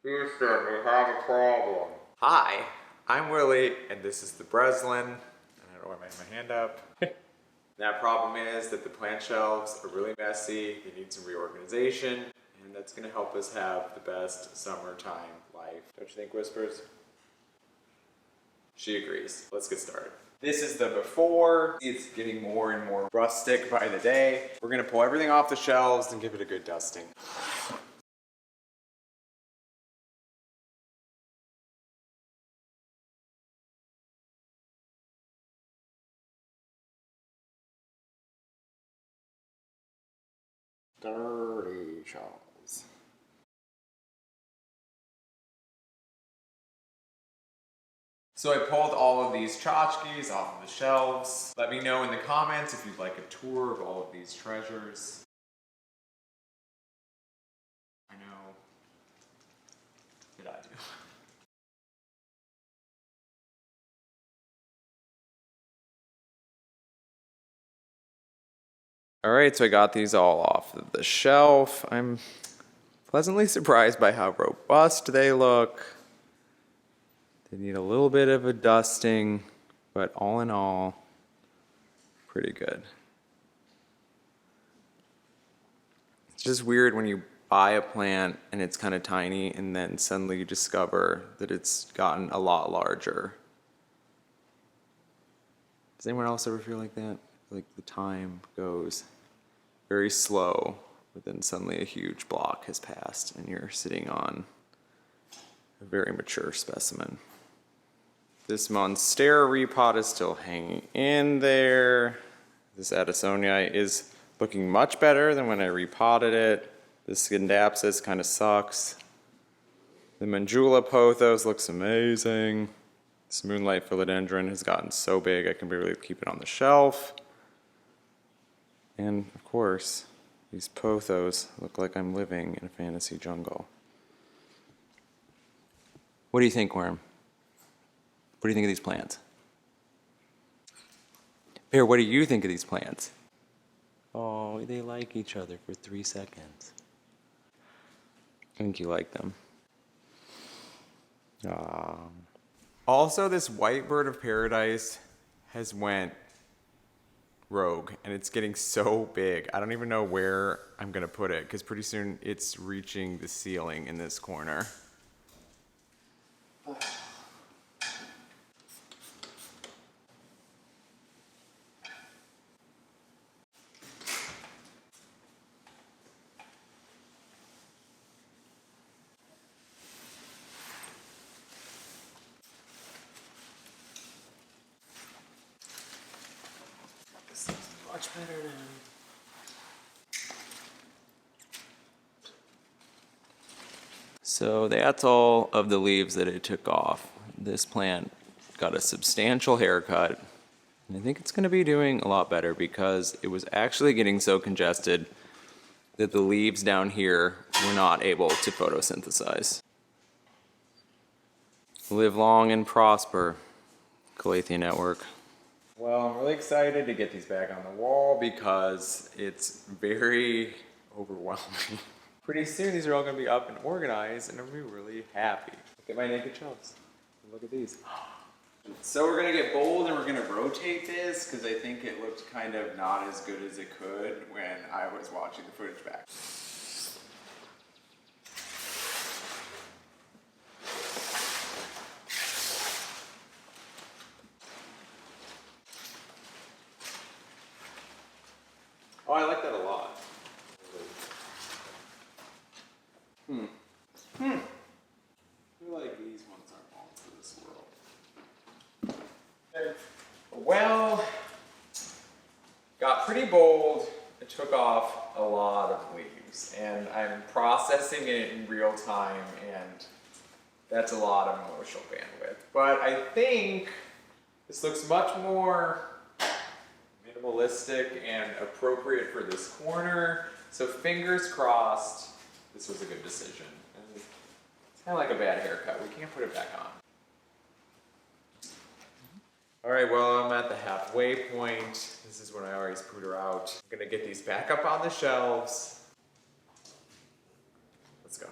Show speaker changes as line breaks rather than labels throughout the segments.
Houston, we have a problem. Hi, I'm Willie, and this is the Breslin. And I don't know why I made my hand up. That problem is that the plant shelves are really messy, they need some reorganization, and that's gonna help us have the best summertime life. Don't you think, Whispers? She agrees. Let's get started. This is the before. It's getting more and more rustic by the day. We're gonna pull everything off the shelves and give it a good dusting. Dirty shelves. So I pulled all of these tchotchkes off of the shelves. Let me know in the comments if you'd like a tour of all of these treasures. I know. Did I do? All right, so I got these all off of the shelf. I'm pleasantly surprised by how robust they look. They need a little bit of a dusting, but all in all, pretty good. It's just weird when you buy a plant and it's kind of tiny and then suddenly you discover that it's gotten a lot larger. Does anyone else ever feel like that? Like the time goes very slow, but then suddenly a huge block has passed and you're sitting on a very mature specimen. This Monstera repot is still hanging in there. This Addisonii is looking much better than when I repotted it. This Scindapsus kind of sucks. The Manjula pothos looks amazing. This Moonlight philodendron has gotten so big I can barely keep it on the shelf. And of course, these pothos look like I'm living in a fantasy jungle. What do you think, Worm? What do you think of these plants? Bear, what do you think of these plants? Oh, they like each other for 3 seconds. I think you like them. Also, this white bird of paradise has went rogue, and it's getting so big. I don't even know where I'm gonna put it, because pretty soon it's reaching the ceiling in this corner. This is much better now. So that's all of the leaves that it took off. This plant got a substantial haircut, and I think it's going to be doing a lot better because it was actually getting so congested that the leaves down here were not able to photosynthesize. Live long and prosper, Calathea Network. Well, I'm really excited to get these back on the wall because it's very overwhelming. Pretty soon these are all going to be up and organized and I'm going to be really happy. Look at my naked shelves. Look at these. So we're going to get bold and we're going to rotate this because I think it looked kind of not as good as it could when I was watching the footage back. Oh, I like that a lot. I feel like these ones aren't all for this world. Okay. Well, got pretty bold. It took off a lot of leaves, and I'm processing it in real time, and that's a lot of emotional bandwidth. But I think this looks much more minimalistic and appropriate for this corner. So fingers crossed, this was a good decision. And it's kind of like a bad haircut. We can't put it back on. All right, well, I'm at the halfway point. This is when I always put her out. I'm gonna get these back up on the shelves. Let's go.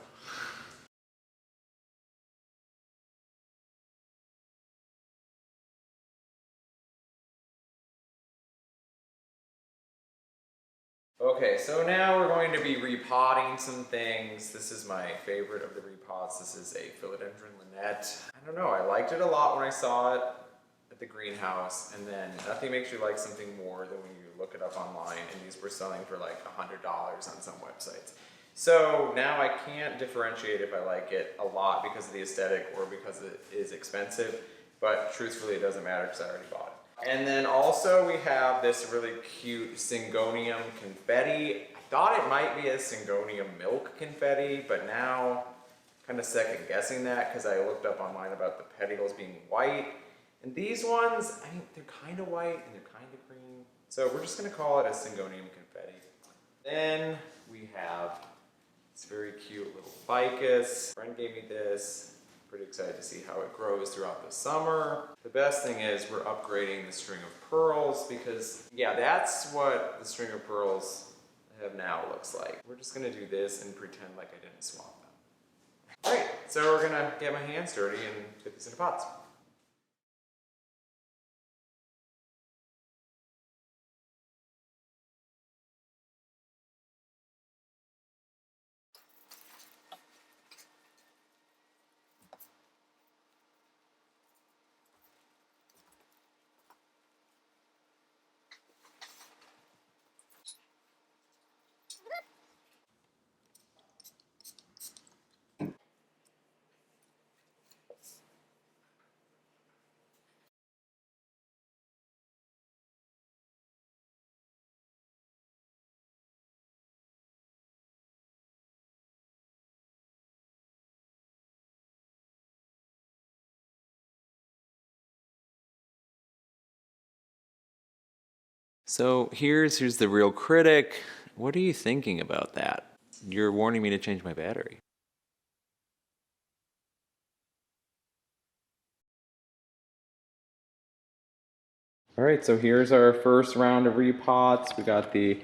Okay, so now we're going to be repotting some things. This is my favorite of the repots. This is a philodendron Lynette. I don't know, I liked it a lot when I saw it at the greenhouse, and then nothing makes you like something more than when you look it up online, and these were selling for like $100 on some websites. So now I can't differentiate if I like it a lot because of the aesthetic or because it is expensive, but truthfully it doesn't matter because I already bought it. And then also we have this really cute Syngonium confetti. I thought it might be a Syngonium milk confetti, but now kind of second guessing that because I looked up online about the petioles being white. And these ones, I mean, they're kind of white and they're kind of green. So we're just gonna call it a Syngonium confetti. Then we have this very cute little ficus. A friend gave me this. Pretty excited to see how it grows throughout the summer. The best thing is we're upgrading the string of pearls because, yeah, that's what the string of pearls I have now looks like. We're just gonna do this and pretend like I didn't swap them. All right, so we're gonna get my hands dirty and put these into pots. So here's the real critic. What are you thinking about that? You're warning me to change my battery. All right, so here's our first round of repots. We got the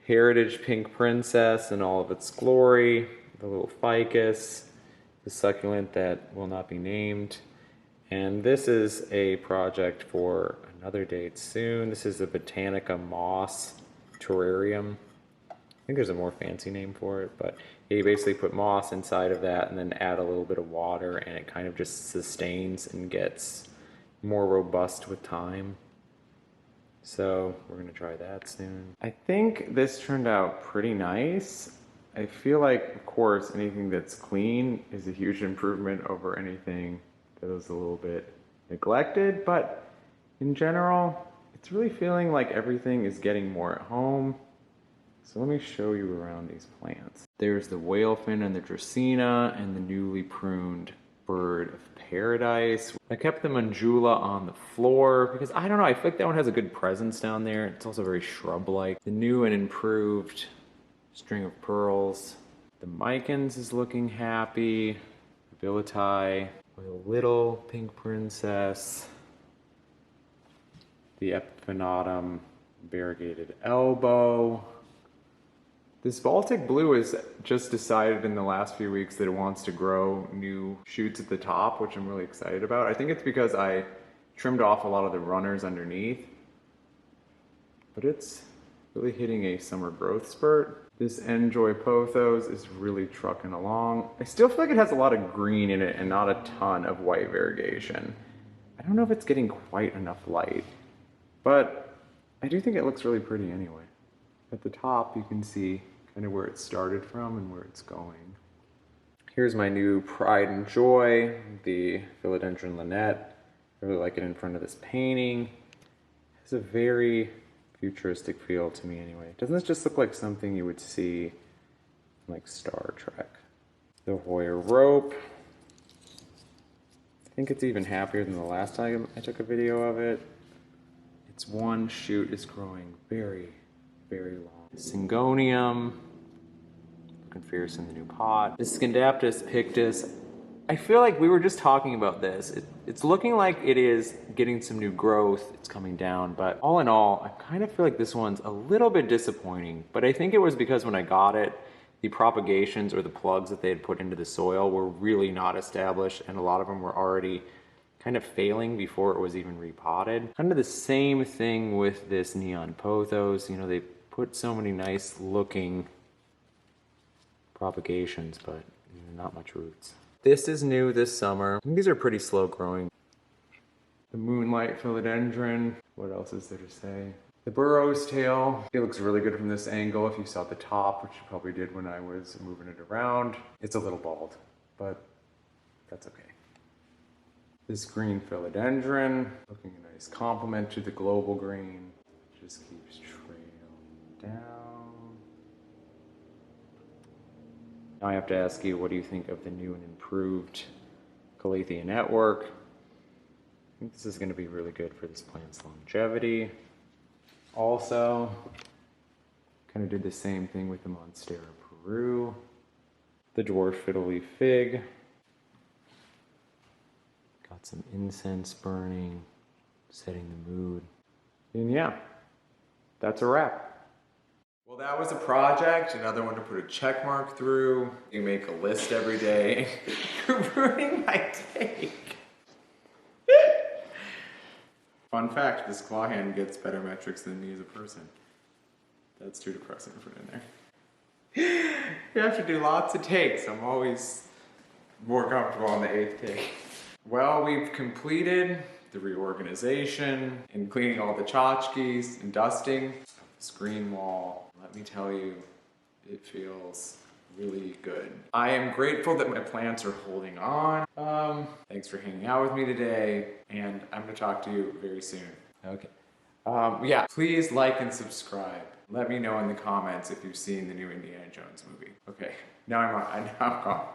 Heritage Pink Princess in all of its glory, the little ficus, the succulent that will not be named. And this is a project for another date soon. This is a Botanica moss terrarium. I think there's a more fancy name for it, but you basically put moss inside of that and then add a little bit of water, and it kind of just sustains and gets more robust with time. So we're gonna try that soon. I think this turned out pretty nice. I feel like, of course, anything that's clean is a huge improvement over anything that was a little bit neglected, but in general, it's really feeling like everything is getting more at home. So let me show you around these plants. There's the whalefin and the dracaena and the newly pruned bird of paradise. I kept the manjula on the floor because I don't know, I feel like that one has a good presence down there. It's also very shrub-like. The new and improved string of pearls. The micans is looking happy. Villati, a little pink princess. The epiphynatum variegated elbow. This Baltic blue has just decided in the last few weeks that it wants to grow new shoots at the top, which I'm really excited about. I think it's because I trimmed off a lot of the runners underneath, but it's really hitting a summer growth spurt. This Enjoy Pothos is really trucking along. I still feel like it has a lot of green in it and not a ton of white variegation. I don't know if it's getting quite enough light, but I do think it looks really pretty anyway. At the top, you can see kind of where it started from and where it's going. Here's my new pride and joy, the philodendron Lynette. I really like it in front of this painting. It has a very futuristic feel to me anyway. Doesn't this just look like something you would see in like Star Trek? The Hoyer rope. I think it's even happier than the last time I took a video of it. Its one shoot is growing very, very long. Syngonium, looking fierce in the new pot. The Scindaptus pictus. I feel like we were just talking about this. It's looking like it is getting some new growth. It's coming down, but all in all, I kind of feel like this one's a little bit disappointing. But I think it was because when I got it, the propagations or the plugs that they had put into the soil were really not established, and a lot of them were already kind of failing before it was even repotted. Kind of the same thing with this neon pothos. You know, they put so many nice looking propagations, but not much roots. This is new this summer. These are pretty slow growing. The moonlight philodendron. What else is there to say? The burrow's tail. It looks really good from this angle. If you saw the top, which you probably did when I was moving it around. It's a little bald, but that's okay. This green philodendron, looking a nice complement to the global green. Just keeps trailing down. Now I have to ask you, what do you think of the new and improved Calathea network? I think this is going to be really good for this plant's longevity. Also, kind of did the same thing with the Monstera Peru, the dwarf fiddle-leaf fig. Got some incense burning, setting the mood. And yeah, that's a wrap. Well, that was a project, another one to put a check mark through. You make a list every day. You're ruining my day. Fun fact, this claw hand gets better metrics than me as a person. That's too depressing to put in there. You have to do lots of takes. I'm always more comfortable on the 8th take. Well, we've completed the reorganization and cleaning all the tchotchkes and dusting the screen wall. Let me tell you, it feels really good. I am grateful that my plants are holding on. Thanks for hanging out with me today, and I'm gonna talk to you very soon. Okay. Yeah, please like and subscribe. Let me know in the comments if you've seen the new Indiana Jones movie. Okay, now I'm gone.